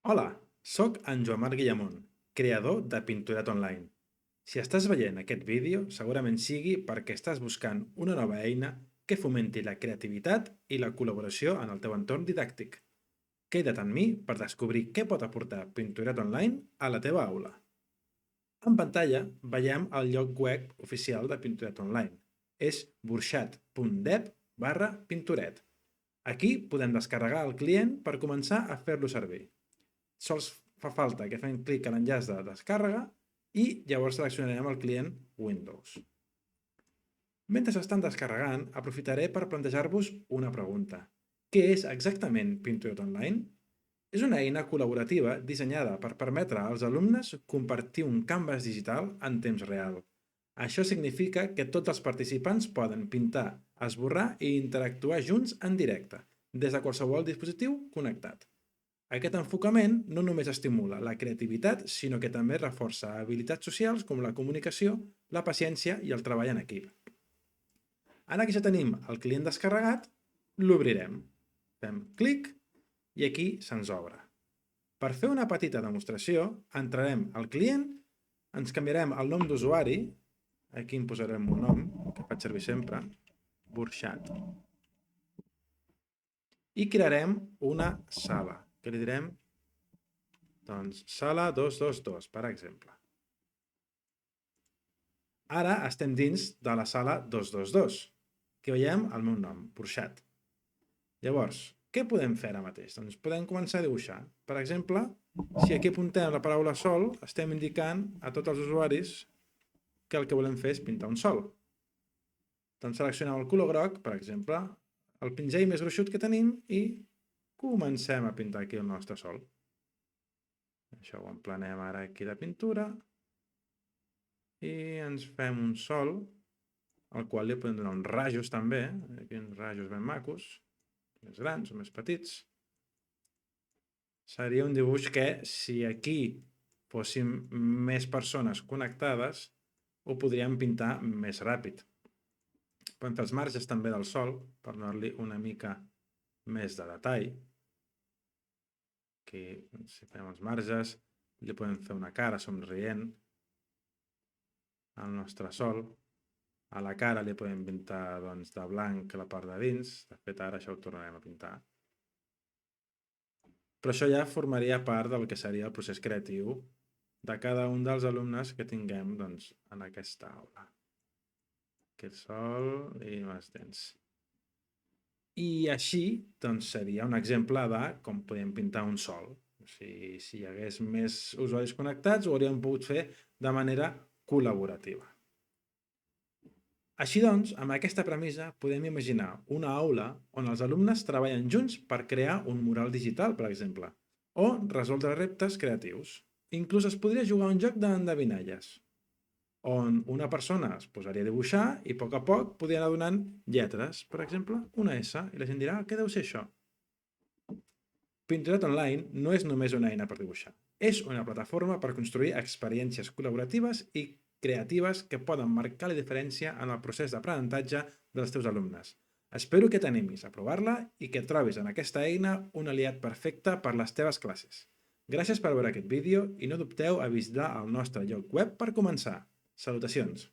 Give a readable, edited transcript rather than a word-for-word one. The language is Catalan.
Hola, sóc en Joan Marc Guillamont, creador de Pinturet Online. Si estàs veient aquest vídeo, segurament sigui perquè estàs buscant una nova eina que fomenti la creativitat i la col·laboració en el teu entorn didàctic. Queda't amb mi per descobrir què pot aportar Pinturet Online a la teva aula. En pantalla veiem el lloc web oficial de Pinturet Online. És burxat.dev/pinturet. Aquí podem descarregar el client per començar a fer-lo servir. Sols fa falta que fem clic a l'enllaç de descàrrega i llavors seleccionarem el client Windows. Mentre s'estan descarregant, aprofitaré per plantejar-vos una pregunta. Què és exactament Pinturet Online? És una eina col·laborativa dissenyada per permetre als alumnes compartir un canvas digital en temps real. Això significa que tots els participants poden pintar, esborrar i interactuar junts en directe, des de qualsevol dispositiu connectat. Aquest enfocament no només estimula la creativitat, sinó que també reforça habilitats socials com la comunicació, la paciència i el treball en equip. Ara que ja tenim el client descarregat, l'obrirem. Fem clic i aquí se'ns obre. Per fer una petita demostració, entrarem al client, ens canviarem el nom d'usuari, aquí em posarem un nom, que faig servir sempre, Burxat, i crearem una sala, que li direm sala 222, per exemple. Ara estem dins de la sala 222, que veiem el meu nom, Burxat. Llavors, què podem fer ara mateix? Doncs podem començar a dibuixar. Per exemple, si aquí apuntem la paraula sol, estem indicant a tots els usuaris que el que volem fer és pintar un sol. Doncs seleccionem el color groc, per exemple, el pinzell més gruixut que tenim i comencem a pintar aquí el nostre sol. Això ho emplenem ara aquí de pintura i ens fem un sol, al qual li podem donar uns rajos també, aquí uns rajos ben macos, més grans o més petits. Seria un dibuix que, si aquí fóssim més persones connectades, ho podríem pintar més ràpid. Podem fer els marges també del sol, per donar-li una mica més de detall. Aquí, si fem els marges, li podem fer una cara somrient al nostre sol. A la cara li podem pintar de blanc la part de dins. De fet, ara això ho tornarem a pintar. Però això ja formaria part del que seria el procés creatiu de cada un dels alumnes que tinguem en aquesta aula. Aquest sol i les dents. I així seria un exemple de com podem pintar un sol. Si hi hagués més usuaris connectats, ho hauríem pogut fer de manera col·laborativa. Així doncs, amb aquesta premissa podem imaginar una aula on els alumnes treballen junts per crear un mural digital, per exemple, o resoldre reptes creatius. Inclús es podria jugar a un joc d'endevinalles, on una persona es posaria a dibuixar i a poc podria anar donant lletres, per exemple, una S, i la gent dirà, què deu ser això? Pinturet Online no és només una eina per dibuixar, és una plataforma per construir experiències col·laboratives i creatives que poden marcar la diferència en el procés d'aprenentatge dels teus alumnes. Espero que t'animis a provar-la i que trobis en aquesta eina un aliat perfecte per les teves classes. Gràcies per veure aquest vídeo i no dubteu a visitar el nostre lloc web per començar. Salutacions!